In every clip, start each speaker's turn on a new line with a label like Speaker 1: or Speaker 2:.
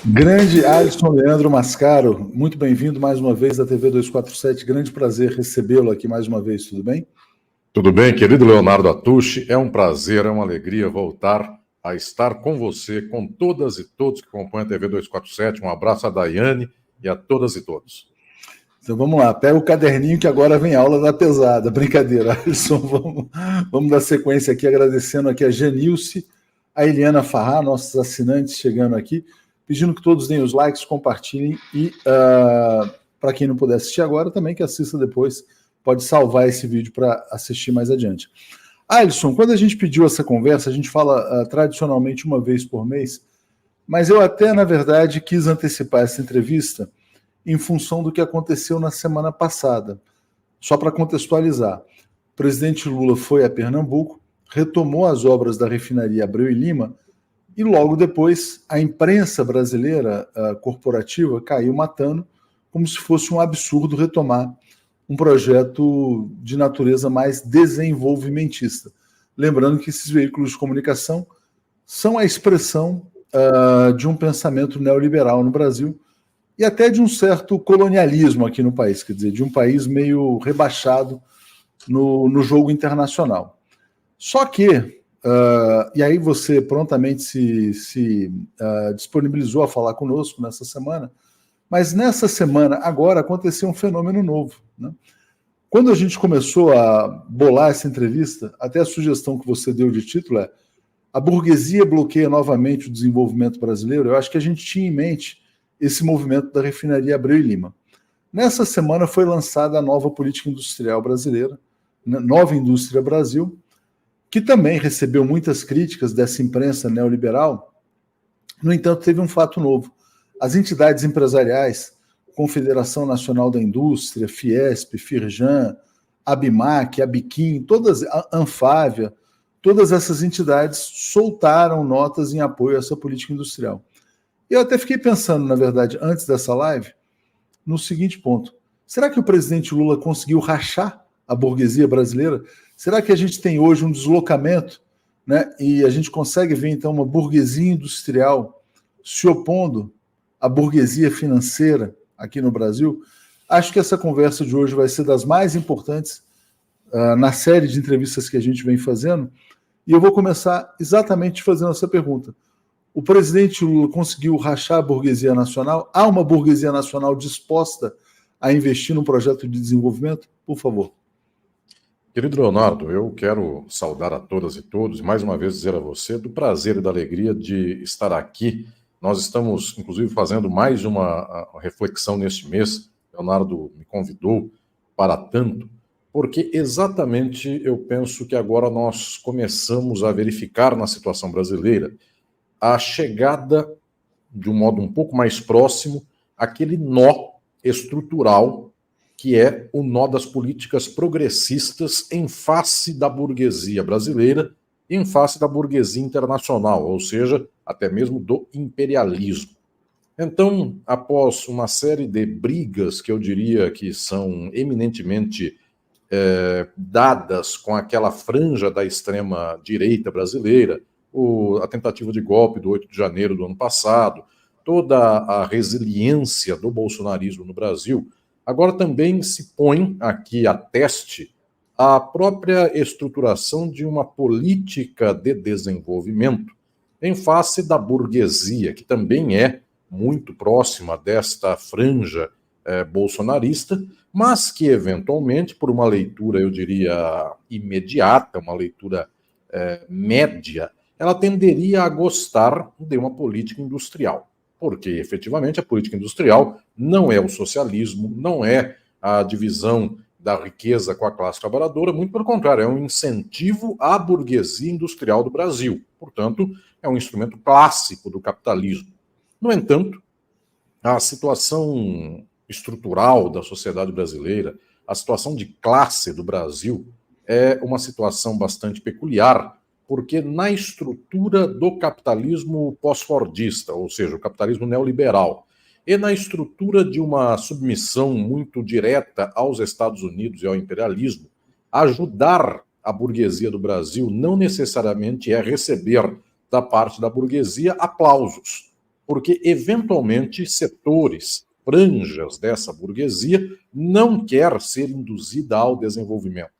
Speaker 1: Grande Alisson Leandro Mascaro, muito bem-vindo mais uma vez à TV 247, grande prazer recebê-lo aqui mais uma vez, tudo bem?
Speaker 2: Tudo bem, querido Leonardo Atushi, é um prazer, é uma alegria voltar a estar com você, com todas e todos que acompanham a TV 247, um abraço a Daiane e a todas e todos.
Speaker 1: Então vamos lá, pega o caderninho que agora vem aula da pesada, brincadeira, Alisson, vamos dar sequência aqui, agradecendo aqui a Genilce, a Eliana Farrá, nossos assinantes chegando aqui, pedindo que todos deem os likes, compartilhem e para quem não puder assistir agora, também que assista depois, pode salvar esse vídeo para assistir mais adiante. Alisson, quando a gente pediu essa conversa, a gente fala tradicionalmente uma vez por mês, mas eu até, na verdade, quis antecipar essa entrevista em função do que aconteceu na semana passada. Só para contextualizar, o presidente Lula foi a Pernambuco, retomou as obras da refinaria Abreu e Lima, e logo depois a imprensa brasileira corporativa caiu matando, como se fosse um absurdo retomar um projeto de natureza mais desenvolvimentista. Lembrando que esses veículos de comunicação são a expressão de um pensamento neoliberal no Brasil e até de um certo colonialismo aqui no país, quer dizer, de um país meio rebaixado no jogo internacional. Só que, e aí você prontamente se disponibilizou a falar conosco nessa semana, mas nessa semana, agora, aconteceu um fenômeno novo, né? Quando a gente começou a bolar essa entrevista, até a sugestão que você deu de título é "A burguesia bloqueia novamente o desenvolvimento brasileiro", eu acho que a gente tinha em mente esse movimento da refinaria Abreu e Lima. Nessa semana foi lançada a nova política industrial brasileira, Nova Indústria Brasil, que também recebeu muitas críticas dessa imprensa neoliberal. No entanto, teve um fato novo. As entidades empresariais, Confederação Nacional da Indústria, Fiesp, Firjan, Abimac, Abiquim, todas, a Anfávia, todas essas entidades soltaram notas em apoio a essa política industrial. Eu até fiquei pensando, na verdade, antes dessa live, no seguinte ponto. Será que o presidente Lula conseguiu rachar a burguesia brasileira? Será que a gente tem hoje um deslocamento, né? E a gente consegue ver, então, uma burguesia industrial se opondo à burguesia financeira aqui no Brasil? Acho que essa conversa de hoje vai ser das mais importantes na série de entrevistas que a gente vem fazendo. E eu vou começar exatamente fazendo essa pergunta. O presidente Lula conseguiu rachar a burguesia nacional? Há uma burguesia nacional disposta a investir num projeto de desenvolvimento? Por favor.
Speaker 2: Querido Leonardo, eu quero saudar a todas e todos e mais uma vez dizer a você do prazer e da alegria de estar aqui. Nós estamos, inclusive, fazendo mais uma reflexão neste mês. Leonardo me convidou para tanto, porque exatamente eu penso que agora nós começamos a verificar na situação brasileira a chegada, de um modo um pouco mais próximo, aquele nó estrutural que é o nó das políticas progressistas em face da burguesia brasileira e em face da burguesia internacional, ou seja, até mesmo do imperialismo. Então, após uma série de brigas que eu diria que são eminentemente dadas com aquela franja da extrema-direita brasileira, a tentativa de golpe do 8 de janeiro do ano passado, toda a resiliência do bolsonarismo no Brasil, agora também se põe aqui a teste a própria estruturação de uma política de desenvolvimento em face da burguesia, que também é muito próxima desta franja bolsonarista, mas que eventualmente, por uma leitura, eu diria, imediata, uma leitura média, ela tenderia a gostar de uma política industrial, porque efetivamente a política industrial não é o socialismo, não é a divisão da riqueza com a classe trabalhadora, muito pelo contrário, é um incentivo à burguesia industrial do Brasil. Portanto, é um instrumento clássico do capitalismo. No entanto, a situação estrutural da sociedade brasileira, a situação de classe do Brasil, é uma situação bastante peculiar, porque na estrutura do capitalismo pós-fordista, ou seja, o capitalismo neoliberal, e na estrutura de uma submissão muito direta aos Estados Unidos e ao imperialismo, ajudar a burguesia do Brasil não necessariamente é receber da parte da burguesia aplausos. porque, eventualmente, setores, franjas dessa burguesia não quer ser induzida ao desenvolvimento,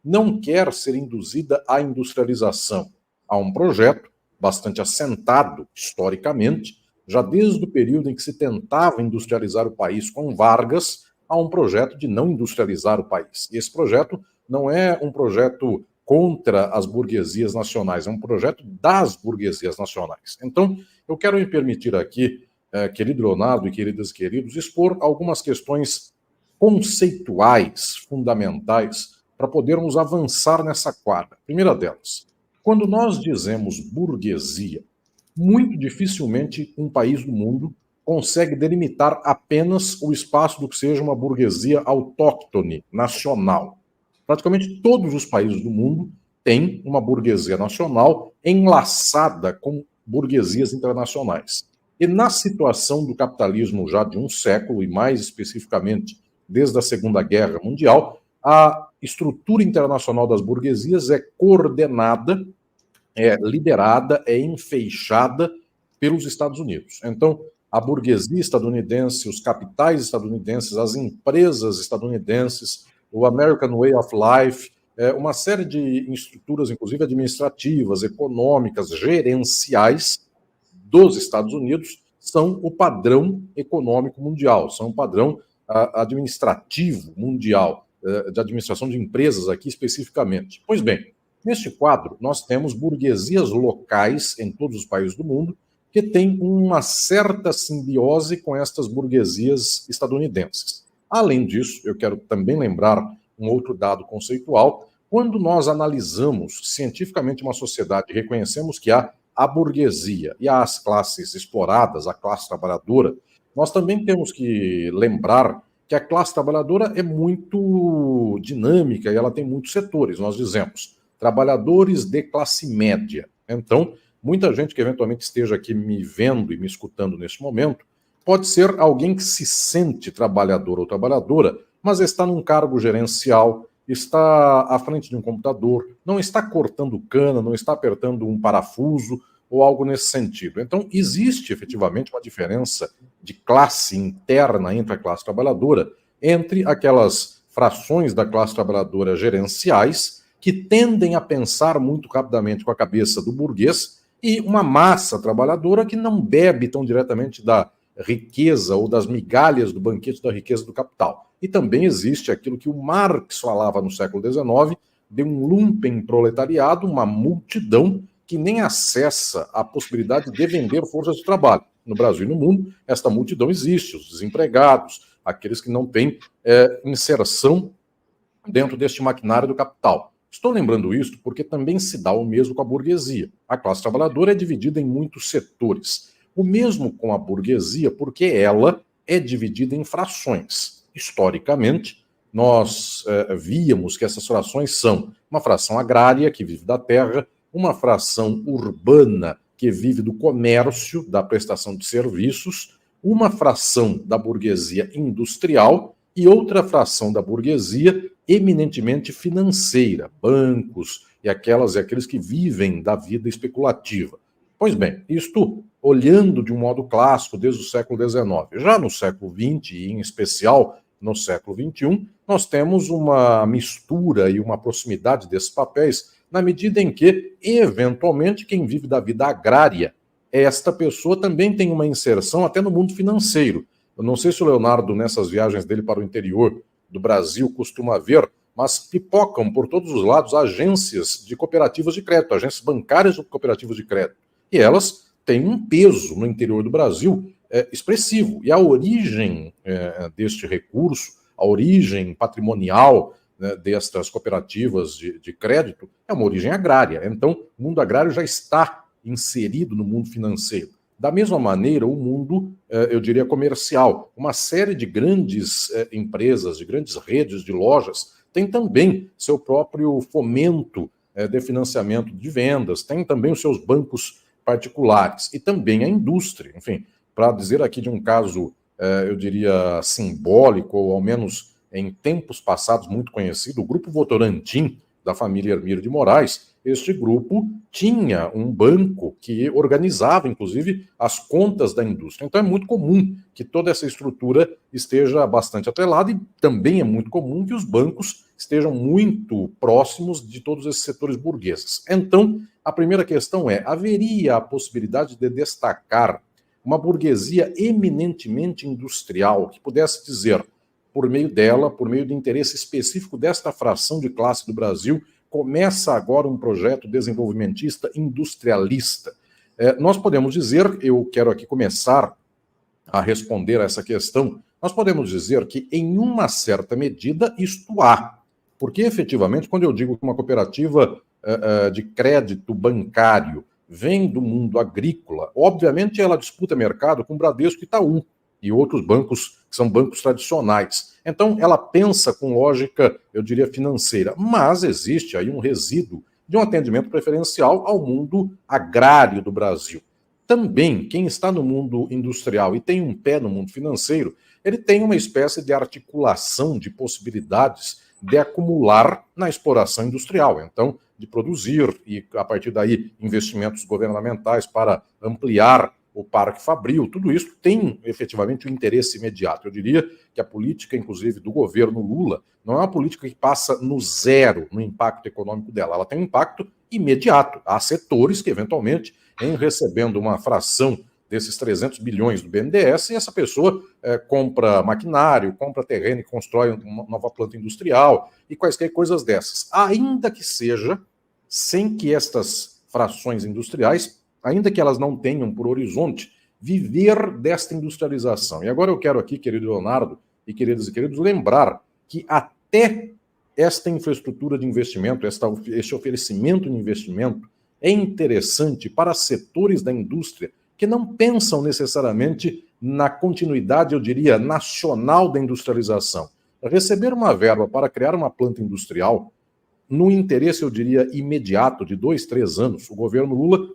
Speaker 2: não quer ser induzida à industrialização. Há um projeto bastante assentado historicamente, já desde o período em que se tentava industrializar o país com Vargas, há um projeto de não industrializar o país. E esse projeto não é um projeto contra as burguesias nacionais, é um projeto das burguesias nacionais. Então, eu quero me permitir aqui, querido Leonardo e queridas e queridos, expor algumas questões conceituais, fundamentais, para podermos avançar nessa quadra. Primeira delas, quando nós dizemos burguesia, muito dificilmente um país do mundo consegue delimitar apenas o espaço do que seja uma burguesia autóctone, nacional. Praticamente todos os países do mundo têm uma burguesia nacional enlaçada com burguesias internacionais. E na situação do capitalismo já de um século, e mais especificamente desde a Segunda Guerra Mundial, a estrutura internacional das burguesias é coordenada, é liderada, é enfeixada pelos Estados Unidos. Então, a burguesia estadunidense, os capitais estadunidenses, as empresas estadunidenses, o American Way of Life, uma série de estruturas, inclusive administrativas, econômicas, gerenciais dos Estados Unidos, são o padrão econômico mundial, são o padrão administrativo mundial, de administração de empresas aqui especificamente. Pois bem, neste quadro, nós temos burguesias locais em todos os países do mundo que têm uma certa simbiose com estas burguesias estadunidenses. Além disso, eu quero também lembrar um outro dado conceitual. Quando nós analisamos cientificamente uma sociedade e reconhecemos que há a burguesia e as classes exploradas, a classe trabalhadora, nós também temos que lembrar que a classe trabalhadora é muito dinâmica e ela tem muitos setores. Nós dizemos trabalhadores de classe média. Então, muita gente que eventualmente esteja aqui me vendo e me escutando neste momento pode ser alguém que se sente trabalhador ou trabalhadora, mas está num cargo gerencial, está à frente de um computador, não está cortando cana, não está apertando um parafuso ou algo nesse sentido. Então, existe efetivamente uma diferença de classe interna entre a classe trabalhadora, entre aquelas frações da classe trabalhadora gerenciais que tendem a pensar muito rapidamente com a cabeça do burguês e uma massa trabalhadora que não bebe tão diretamente da riqueza ou das migalhas do banquete da riqueza do capital. E também existe aquilo que o Marx falava no século XIX, de um lumpenproletariado, uma multidão que nem acessa a possibilidade de vender forças de trabalho. No Brasil e no mundo, esta multidão existe, os desempregados, aqueles que não têm inserção dentro deste maquinário do capital. Estou lembrando isto porque também se dá o mesmo com a burguesia. A classe trabalhadora é dividida em muitos setores. O mesmo com a burguesia, porque ela é dividida em frações. Historicamente, nós víamos que essas frações são uma fração agrária, que vive da terra, uma fração urbana, que vive do comércio, da prestação de serviços, uma fração da burguesia industrial e outra fração da burguesia eminentemente financeira, bancos e aqueles que vivem da vida especulativa. Pois bem, isto olhando de um modo clássico desde o século XIX. Já no século XX, e em especial no século XXI, nós temos uma mistura e uma proximidade desses papéis, na medida em que, eventualmente, quem vive da vida agrária, esta pessoa também tem uma inserção até no mundo financeiro. Eu não sei se o Leonardo, nessas viagens dele para o interior do Brasil, costuma ver, mas pipocam por todos os lados agências de cooperativas de crédito, agências bancárias de cooperativas de crédito. E elas têm um peso no interior do Brasil expressivo. E a origem deste recurso, a origem patrimonial destas cooperativas de crédito é uma origem agrária. Então, o mundo agrário já está inserido no mundo financeiro. Da mesma maneira, o mundo, eu diria, comercial. Uma série de grandes empresas, de grandes redes de lojas, tem também seu próprio fomento de financiamento de vendas, tem também os seus bancos particulares e também a indústria. Enfim, para dizer aqui de um caso, eu diria, simbólico, ou ao menos em tempos passados muito conhecido, o Grupo Votorantim, da família Hermílio de Moraes, este grupo tinha um banco que organizava, inclusive, as contas da indústria. Então é muito comum que toda essa estrutura esteja bastante atrelada e também é muito comum que os bancos estejam muito próximos de todos esses setores burgueses. Então, a primeira questão é, haveria a possibilidade de destacar uma burguesia eminentemente industrial que pudesse dizer, por meio dela, por meio de interesse específico desta fração de classe do Brasil, começa agora um projeto desenvolvimentista industrialista. Nós podemos dizer, eu quero aqui começar a responder a essa questão, nós podemos dizer que, em uma certa medida, isto há. Porque, efetivamente, quando eu digo que uma cooperativa de crédito bancário vem do mundo agrícola, obviamente ela disputa mercado com Bradesco e Itaú e outros bancos que são bancos tradicionais. Então, ela pensa com lógica, eu diria, financeira, mas existe aí um resíduo de um atendimento preferencial ao mundo agrário do Brasil. Também, quem está no mundo industrial e tem um pé no mundo financeiro, ele tem uma espécie de articulação de possibilidades de acumular na exploração industrial. Então, de produzir e, a partir daí, investimentos governamentais para ampliar o parque fabril, tudo isso tem efetivamente um interesse imediato. Eu diria que a política, inclusive, do governo Lula, não é uma política que passa no zero no impacto econômico dela, ela tem um impacto imediato. Há setores que, eventualmente, em recebendo uma fração desses 300 bilhões do BNDES, e essa pessoa compra maquinário, compra terreno e constrói uma nova planta industrial e quaisquer coisas dessas. Ainda que seja sem que estas frações industriais, ainda que elas não tenham por horizonte, viver desta industrialização. E agora eu quero aqui, querido Leonardo e queridas e queridos, lembrar que até esta infraestrutura de investimento, este oferecimento de investimento, é interessante para setores da indústria que não pensam necessariamente na continuidade, eu diria, nacional da industrialização. Receber uma verba para criar uma planta industrial, no interesse, eu diria, imediato, de 2, 3 anos, o governo Lula,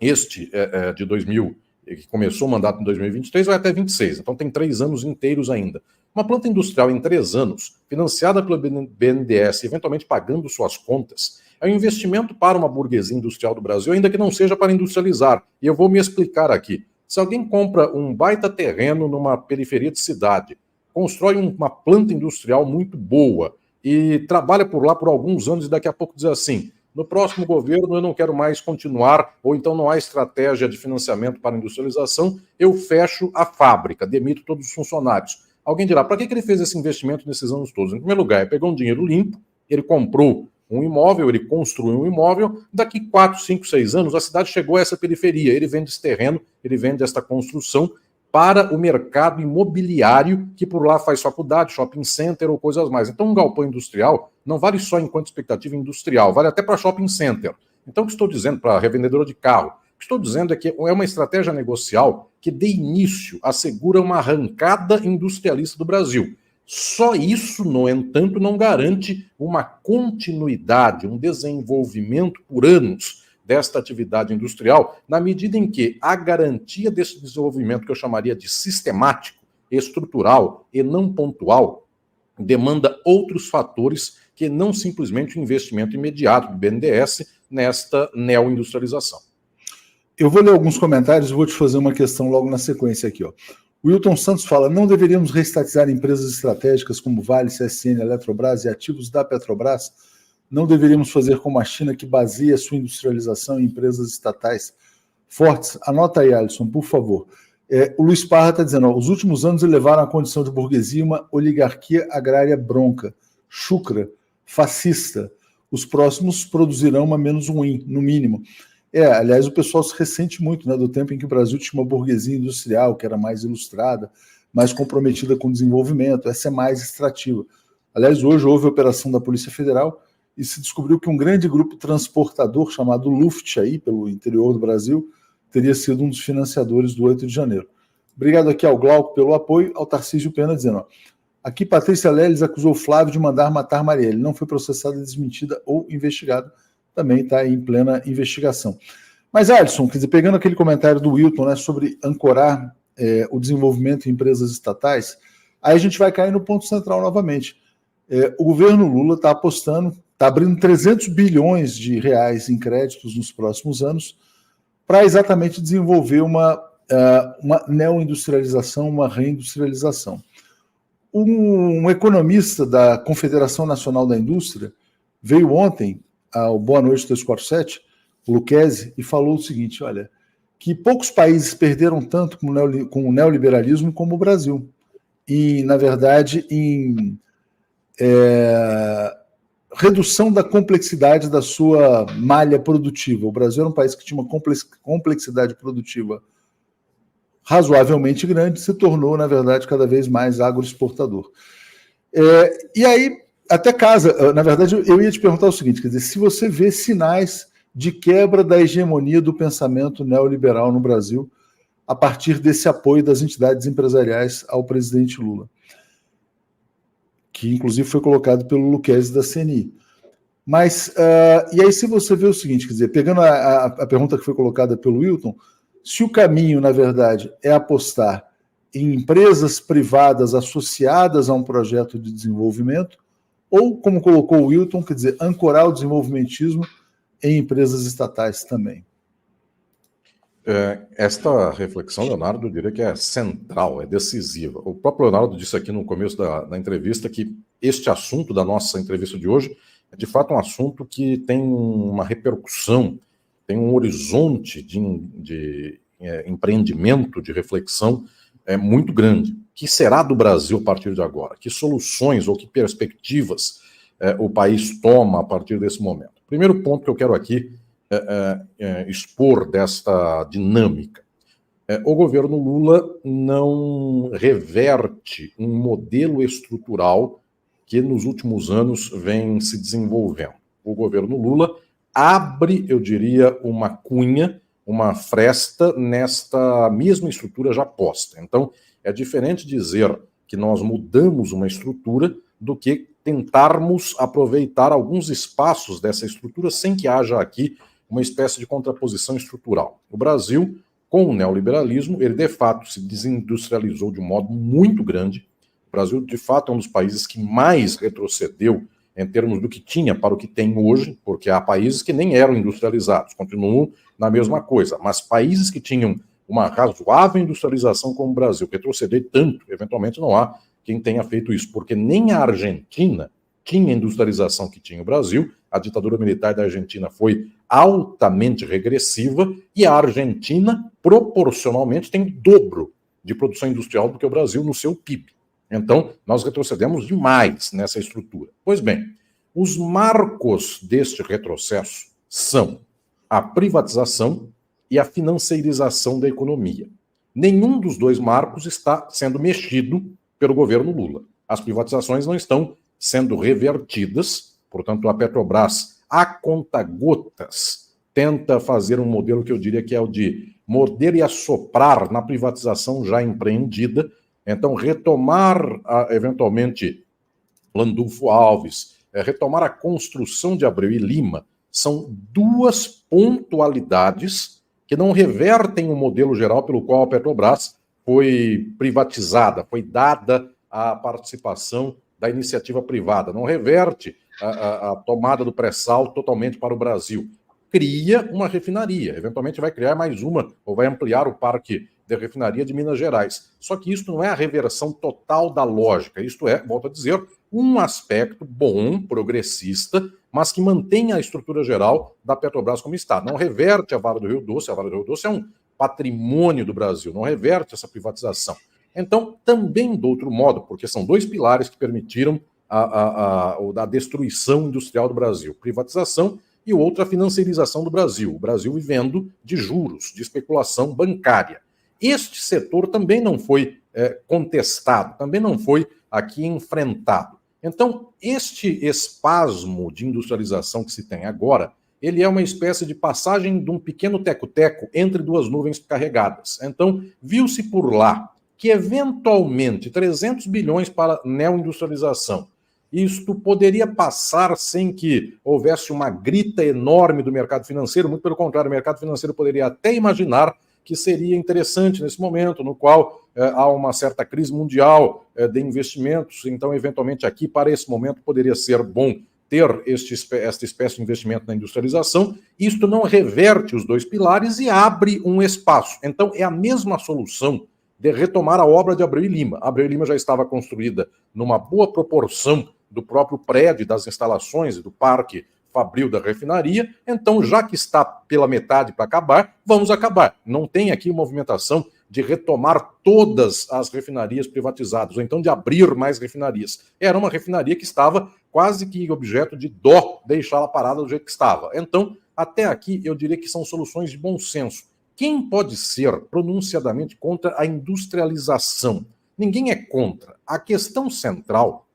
Speaker 2: de 2000, que começou o mandato em 2023, vai até 26, então tem 3 anos inteiros ainda. Uma planta industrial em 3 anos, financiada pelo BNDES, eventualmente pagando suas contas, é um investimento para uma burguesia industrial do Brasil, ainda que não seja para industrializar. E eu vou me explicar aqui. Se alguém compra um baita terreno numa periferia de cidade, constrói uma planta industrial muito boa e trabalha por lá por alguns anos e daqui a pouco diz assim, no próximo governo eu não quero mais continuar, ou então não há estratégia de financiamento para industrialização, eu fecho a fábrica, demito todos os funcionários. Alguém dirá, para que ele fez esse investimento nesses anos todos? Em primeiro lugar, ele pegou um dinheiro limpo, ele comprou um imóvel, ele construiu um imóvel, daqui 4, 5, 6 anos a cidade chegou a essa periferia, ele vende esse terreno, ele vende esta construção para o mercado imobiliário que por lá faz faculdade, shopping center ou coisas mais. Então um galpão industrial não vale só enquanto expectativa industrial, vale até para shopping center. Então o que estou dizendo para a revendedora de carro? O que estou dizendo é que é uma estratégia negocial que de início assegura uma arrancada industrialista do Brasil. Só isso, no entanto, não garante uma continuidade, um desenvolvimento por anos desta atividade industrial, na medida em que a garantia desse desenvolvimento, que eu chamaria de sistemático, estrutural e não pontual, demanda outros fatores que não simplesmente o investimento imediato do BNDES nesta neoindustrialização.
Speaker 1: Eu vou ler alguns comentários e vou te fazer uma questão logo na sequência aqui, ó. O Wilton Santos fala, não deveríamos reestatizar empresas estratégicas como Vale, CSN, Eletrobras e ativos da Petrobras? Não deveríamos fazer como a China, que baseia sua industrialização em empresas estatais fortes? Anota aí, Alisson, por favor. O Luiz Parra está dizendo, ó, os últimos anos elevaram a condição de burguesia uma oligarquia agrária bronca, chucra, fascista. Os próximos produzirão uma menos ruim, no mínimo. Aliás, o pessoal se ressente muito, né, do tempo em que o Brasil tinha uma burguesia industrial, que era mais ilustrada, mais comprometida com o desenvolvimento, essa é mais extrativa. Aliás, hoje houve a operação da Polícia Federal e se descobriu que um grande grupo transportador chamado Luft, aí, pelo interior do Brasil, teria sido um dos financiadores do 8 de janeiro. Obrigado aqui ao Glauco pelo apoio, ao Tarcísio Pena dizendo, ó, aqui Patrícia Leles acusou Flávio de mandar matar Marielle, não foi processada, desmentida ou investigada, também está em plena investigação. Mas, Alisson, quer dizer, pegando aquele comentário do Wilton, né, sobre ancorar o desenvolvimento em empresas estatais, aí a gente vai cair no ponto central novamente. O governo Lula está apostando, está abrindo 300 bilhões de reais em créditos nos próximos anos para exatamente desenvolver uma neoindustrialização, uma reindustrialização. Um economista da Confederação Nacional da Indústria veio ontem ao Boa Noite 247, o Lucchesi, e falou o seguinte, olha, que poucos países perderam tanto com o neoliberalismo como o Brasil. E, na verdade, em redução da complexidade da sua malha produtiva. O Brasil era um país que tinha uma complexidade produtiva razoavelmente grande, se tornou, na verdade, cada vez mais agroexportador. E aí, até casa, na verdade, eu ia te perguntar o seguinte, quer dizer, se você vê sinais de quebra da hegemonia do pensamento neoliberal no Brasil a partir desse apoio das entidades empresariais ao presidente Lula, que inclusive foi colocado pelo Lucchesi da CNI. Mas, e aí se você vê o seguinte, quer dizer, pegando a pergunta que foi colocada pelo Wilton, se o caminho, na verdade, é apostar em empresas privadas associadas a um projeto de desenvolvimento, ou, como colocou o Wilton, quer dizer, ancorar o desenvolvimentismo em empresas estatais também.
Speaker 2: Esta reflexão, Leonardo, eu diria que é central, é decisiva. O próprio Leonardo disse aqui no começo da entrevista que este assunto da nossa entrevista de hoje é, de fato, um assunto que tem uma repercussão, tem um horizonte de empreendimento, de reflexão muito grande. O que será do Brasil a partir de agora? Que soluções ou que perspectivas o país toma a partir desse momento? Primeiro ponto que eu quero aqui expor desta dinâmica. O governo Lula não reverte um modelo estrutural que nos últimos anos vem se desenvolvendo. O governo Lula abre, eu diria, uma cunha, uma fresta nesta mesma estrutura já posta. Então, é diferente dizer que nós mudamos uma estrutura do que tentarmos aproveitar alguns espaços dessa estrutura sem que haja aqui uma espécie de contraposição estrutural. O Brasil, com o neoliberalismo, ele de fato se desindustrializou de um modo muito grande. O Brasil, de fato, é um dos países que mais retrocedeu em termos do que tinha para o que tem hoje, porque há países que nem eram industrializados, continuam na mesma coisa, mas países que tinham uma razoável industrialização como o Brasil, retroceder tanto, eventualmente não há quem tenha feito isso, porque nem a Argentina tinha a industrialização que tinha o Brasil, a ditadura militar da Argentina foi altamente regressiva e a Argentina, proporcionalmente, tem o dobro de produção industrial do que o Brasil no seu PIB. Então, nós retrocedemos demais nessa estrutura. Pois bem, os marcos deste retrocesso são a privatização e a financeirização da economia. Nenhum dos dois marcos está sendo mexido pelo governo Lula. As privatizações não estão sendo revertidas, portanto, a Petrobras, a conta-gotas, tenta fazer um modelo que eu diria que é o de morder e assoprar na privatização já empreendida, então retomar, eventualmente, Landulfo Alves, retomar a construção de Abreu e Lima, são duas pontualidades que não revertem o modelo geral pelo qual a Petrobras foi privatizada, foi dada a participação da iniciativa privada, não reverte a tomada do pré-sal totalmente para o Brasil. Cria uma refinaria, eventualmente vai criar mais uma, ou vai ampliar o parque de refinaria de Minas Gerais. Só que isso não é a reversão total da lógica, isto é, volto a dizer, um aspecto bom, progressista, mas que mantém a estrutura geral da Petrobras como está. Não reverte a Vale do Rio Doce, a Vale do Rio Doce é um patrimônio do Brasil, não reverte essa privatização. Então, também do outro modo, porque são dois pilares que permitiram a destruição industrial do Brasil, privatização e o outro a financiarização do Brasil, o Brasil vivendo de juros, de especulação bancária. Este setor também não foi contestado, também não foi aqui enfrentado. Então, este espasmo de industrialização que se tem agora, ele é uma espécie de passagem de um pequeno teco-teco entre duas nuvens carregadas. Então, viu-se por lá que, eventualmente, 300 bilhões para neoindustrialização, isto poderia passar sem que houvesse uma grita enorme do mercado financeiro, muito pelo contrário, o mercado financeiro poderia até imaginar que seria interessante nesse momento, no qual há uma certa crise mundial de investimentos, então, eventualmente, aqui, para esse momento, poderia ser bom ter esta espécie de investimento na industrialização, isto não reverte os dois pilares e abre um espaço. Então, é a mesma solução de retomar a obra de Abreu e Lima. A Abreu e Lima já estava construída numa boa proporção do próprio prédio, das instalações e do parque fabril da refinaria, então, já que está pela metade para acabar, vamos acabar. Não tem aqui movimentação de retomar todas as refinarias privatizadas, ou então de abrir mais refinarias. Era uma refinaria que estava quase que objeto de dó deixá-la parada do jeito que estava. Então, até aqui, eu diria que são soluções de bom senso. Quem pode ser pronunciadamente contra a industrialização? Ninguém é contra. A questão central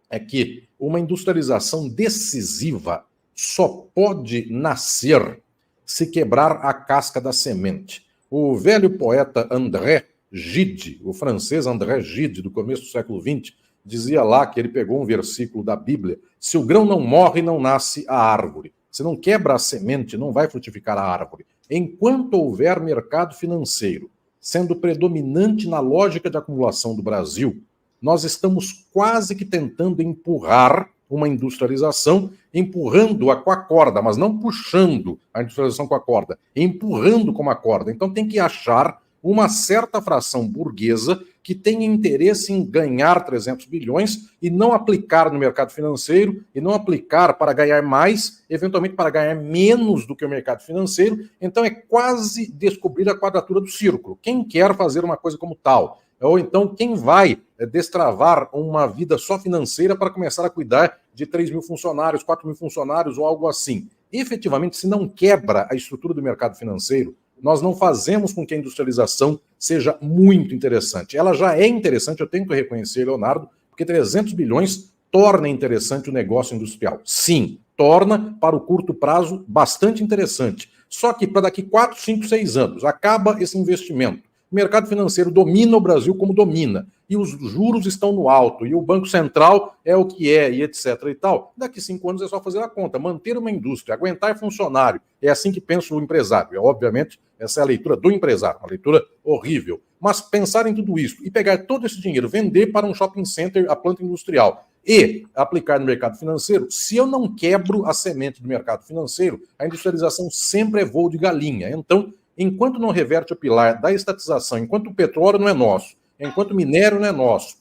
Speaker 2: é que uma industrialização decisiva só pode nascer se quebrar a casca da semente. O velho poeta André Gide, o francês André Gide, do começo do século XX, dizia lá que ele pegou um versículo da Bíblia: se o grão não morre, não nasce a árvore. Se não quebra a semente, não vai frutificar a árvore. Enquanto houver mercado financeiro sendo predominante na lógica de acumulação do Brasil, nós estamos quase que tentando empurrar uma industrialização, empurrando-a com a corda, mas não puxando a industrialização com a corda, empurrando com a corda. Então tem que achar uma certa fração burguesa que tenha interesse em ganhar 300 bilhões e não aplicar no mercado financeiro, e não aplicar para ganhar mais, eventualmente para ganhar menos do que o mercado financeiro. Então é quase descobrir a quadratura do círculo. Quem quer fazer uma coisa como tal? Ou então quem vai destravar uma vida só financeira para começar a cuidar de 3 mil funcionários, 4 mil funcionários ou algo assim? Efetivamente, se não quebra a estrutura do mercado financeiro, nós não fazemos com que a industrialização seja muito interessante. Ela já é interessante, eu tenho que reconhecer, Leonardo, porque 300 bilhões torna interessante o negócio industrial. Sim, torna para o curto prazo bastante interessante. Só que para daqui 4, 5, 6 anos acaba esse investimento. O mercado financeiro domina o Brasil como domina, e os juros estão no alto, e o Banco Central é o que é, e etc. e tal. Daqui 5 anos é só fazer a conta, manter uma indústria, aguentar funcionário. É assim que pensa o empresário. Obviamente, essa é a leitura do empresário, uma leitura horrível. Mas pensar em tudo isso e pegar todo esse dinheiro, vender para um shopping center a planta industrial e aplicar no mercado financeiro, se eu não quebro a semente do mercado financeiro, a industrialização sempre é voo de galinha. Então, enquanto não reverte o pilar da estatização, enquanto o petróleo não é nosso, enquanto o minério não é nosso,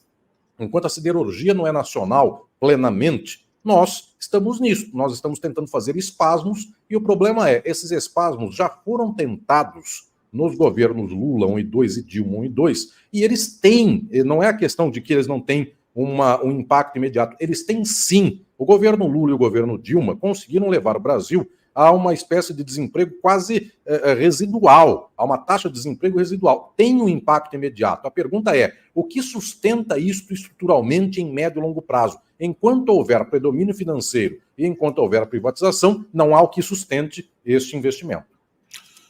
Speaker 2: enquanto a siderurgia não é nacional plenamente, nós estamos nisso. Nós estamos tentando fazer espasmos, e o problema é, esses espasmos já foram tentados nos governos Lula 1 e 2 e Dilma 1 e 2, e eles têm, não é a questão de que eles não têm um impacto imediato, eles têm sim. O governo Lula e o governo Dilma conseguiram levar o Brasil a uma espécie de desemprego quase residual, a uma taxa de desemprego residual. Tem um impacto imediato. A pergunta é, o que sustenta isso estruturalmente em médio e longo prazo? Enquanto houver predomínio financeiro e enquanto houver privatização, não há o que sustente este investimento.